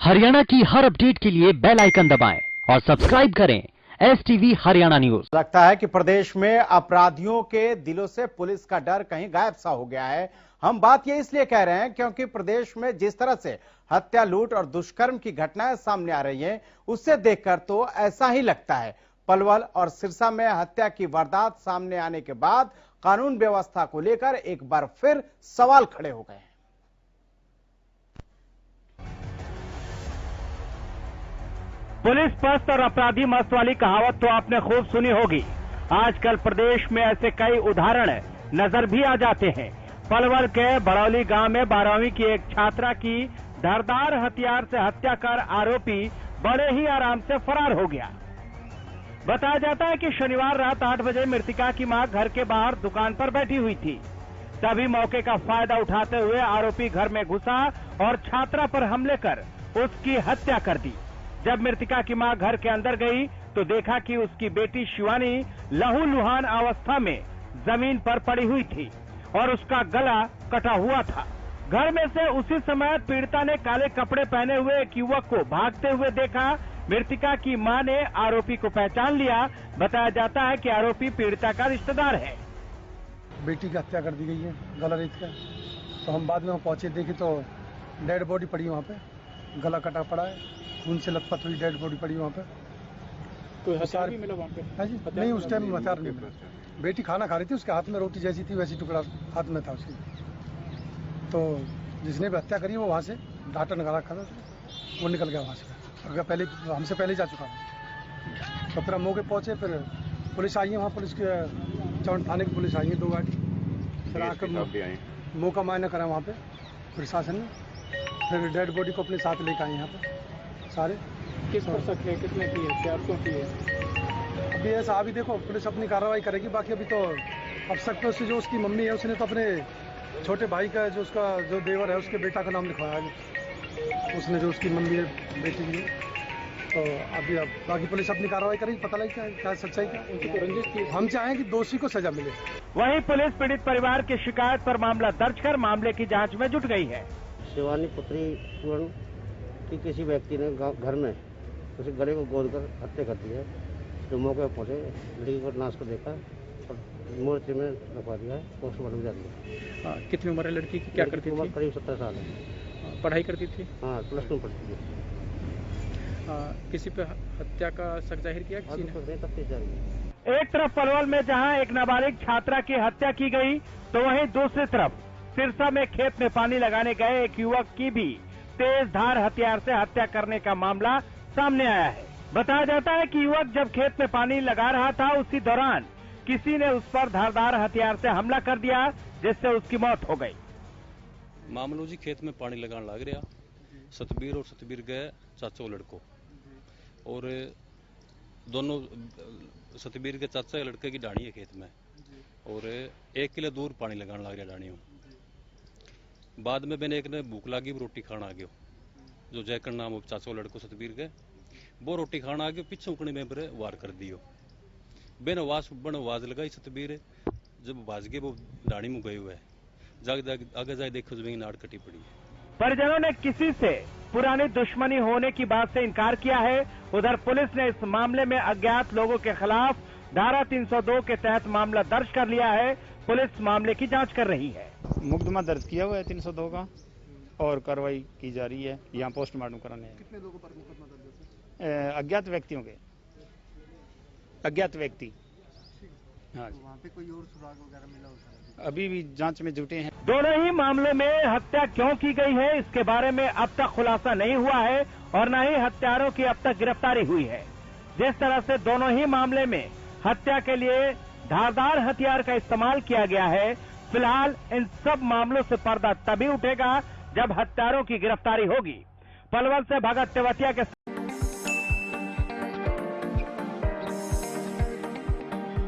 हरियाणा की हर अपडेट के लिए बेल आइकन दबाएं और सब्सक्राइब करें STV हरियाणा न्यूज। लगता है कि प्रदेश में अपराधियों के दिलों से पुलिस का डर कहीं गायब सा हो गया है। हम बात ये इसलिए कह रहे हैं क्योंकि प्रदेश में जिस तरह से हत्या, लूट और दुष्कर्म की घटनाएं सामने आ रही हैं, उससे देखकर तो ऐसा ही लगता है। पलवल और सिरसा में हत्या की वारदात सामने आने के बाद कानून व्यवस्था को लेकर एक बार फिर सवाल खड़े हो गए हैं। पुलिस पस्त और अपराधी मस्त वाली कहावत तो आपने खूब सुनी होगी। आजकल प्रदेश में ऐसे कई उदाहरण नजर भी आ जाते हैं। पलवल के बड़ौली गांव में 12वीं की एक छात्रा की धारदार हथियार से हत्या कर आरोपी बड़े ही आराम से फरार हो गया। बताया जाता है कि शनिवार रात 8 बजे मृतका की मां घर के बाहर दुकान पर बैठी हुई थी। तभी मौके का फायदा उठाते हुए आरोपी घर में घुसा और छात्रा पर हमले कर उसकी हत्या कर दी। जब मृतका की मां घर के अंदर गई तो देखा कि उसकी बेटी शिवानी लहूलुहान अवस्था में जमीन पर पड़ी हुई थी और उसका गला कटा हुआ था। घर में से उसी समय पीड़िता ने काले कपड़े पहने हुए एक युवक को भागते हुए देखा। मृतका की मां ने आरोपी को पहचान लिया। बताया जाता है कि आरोपी पीड़िता का रिश्तेदार है। बेटी की हत्या कर दी गई है गला रेत का। तो हम बाद में वहाँ पहुंचे, देखे तो डेड बॉडी पड़ी वहाँ पे, गला कटा पड़ा है, खून से लथपथ हुई डेड बॉडी पड़ी वहाँ पे। कोई हथियार भी मिला वहाँ पे? हाँ जी, नहीं उस टाइम हथियार नहीं मिला। बेटी खाना खा रही थी, उसके हाथ में रोटी जैसी थी वैसी टुकड़ा हाथ में था उसके। तो जिसने भी हत्या करी वो वहाँ से डाटा नगा रखा था, वो निकल गया वहाँ से। अगर पहले हमसे पहले जा चुका था। तो फिर हम मौके पहुँचे, फिर पुलिस आई है वहाँ, पुलिस के चौन थाने की पुलिस आई है 2 गाड़ी। फिर आकर मौका मायना करा वहाँ पे प्रशासन ने। फिर डेड बॉडी को अपने साथ लेकर आए यहाँ पे सारे। किस पर शक है, किसने की है, क्या क्यों की है? अभी ऐसा अभी देखो पुलिस अपनी कार्रवाई करेगी। बाकी अभी तो अब शक तो उससे जो उसकी मम्मी है उसने तो अपने छोटे भाई का जो उसका जो देवर है उसके बेटा का नाम लिखवाया है उसने, जो उसकी मम्मी है बेटी की। तो अभी अब बाकी पुलिस अपनी कार्रवाई करेगी, पता लगे क्या सच्चाई क्या। उनकी तो रंजिश थी। हम चाहें कि दोषी को सजा मिले। वहीं पुलिस पीड़ित परिवार की शिकायत पर मामला दर्ज कर मामले की जांच में जुट गई है। शिवानी पुत्री पूर्ण की किसी व्यक्ति ने घर में उसे गले को गोद कर हत्या कर दी है। जो मौके पर पहुंचे लड़की को लाश को देखा और मोर्चे में रखवा दिया है, पोस्टमार्टम जारी है। कितनी उम्र है लड़की की, क्या करती थी? करीब 17 साल है। पढ़ाई करती थी? हाँ, +2 पढ़ती है। किसी पे हत्या का शक जाहिर किया किसी ने? तफ्तीश जारी है। एक तरफ पलवल में जहां एक नाबालिग छात्रा की हत्या की गई, तो वहीं दूसरी तरफ सिरसा में खेत में पानी लगाने गए एक युवक की भी तेज धार हथियार से हत्या करने का मामला सामने आया है। बताया जाता है कि युवक जब खेत में पानी लगा रहा था, उसी दौरान किसी ने उस पर धारदार हथियार से हमला कर दिया, जिससे उसकी मौत हो गई। मामलो जी खेत में पानी लगाने लग रहा, सतबीर और सतबीर गए चाचो लड़को, और दोनों सतबीर के चाचा लड़के की डाणी है खेत में, और 1 किलो दूर पानी लगाने लग रहा डाणियों। बाद में मैंने एक ने भूख लगी, रोटी खाना आ गयो, जो जयकर नाम चाचो लड़को सतबीर के, वो रोटी खाना आ गयो, पीछे उकने में वार कर दियो। बेन आवाज लगाई सतबीर, जब बाज गए वो डाणी में गए हुए आगे जाए देखो जमीन नाड़ कटी पड़ी है। परिजनों ने किसी से पुरानी दुश्मनी होने की बात से इनकार किया है। उधर पुलिस ने इस मामले में अज्ञात लोगों के खिलाफ धारा 302 के तहत मामला दर्ज कर लिया है। पुलिस मामले की जांच कर रही है। मुकदमा दर्ज किया हुआ है 302 का और कार्रवाई की जा रही है। यहाँ पोस्टमार्टम कराने। कितने लोगों पर मुकदमा दर्ज है? अज्ञात व्यक्तियों के, अज्ञात व्यक्ति। हाँ, वहाँ पे कोई और सुराग वगैरह मिला होता है? अभी भी जांच में जुटे हैं। दोनों ही मामलों में हत्या क्यों की गई है, इसके बारे में अब तक खुलासा नहीं हुआ है और न ही हत्यारों की अब तक गिरफ्तारी हुई है। जिस तरह से दोनों ही मामले में हत्या के लिए धारदार हथियार का इस्तेमाल किया गया है, फिलहाल इन सब मामलों से पर्दा तभी उठेगा जब हत्यारों की गिरफ्तारी होगी। पलवल से भगत तेवतिया के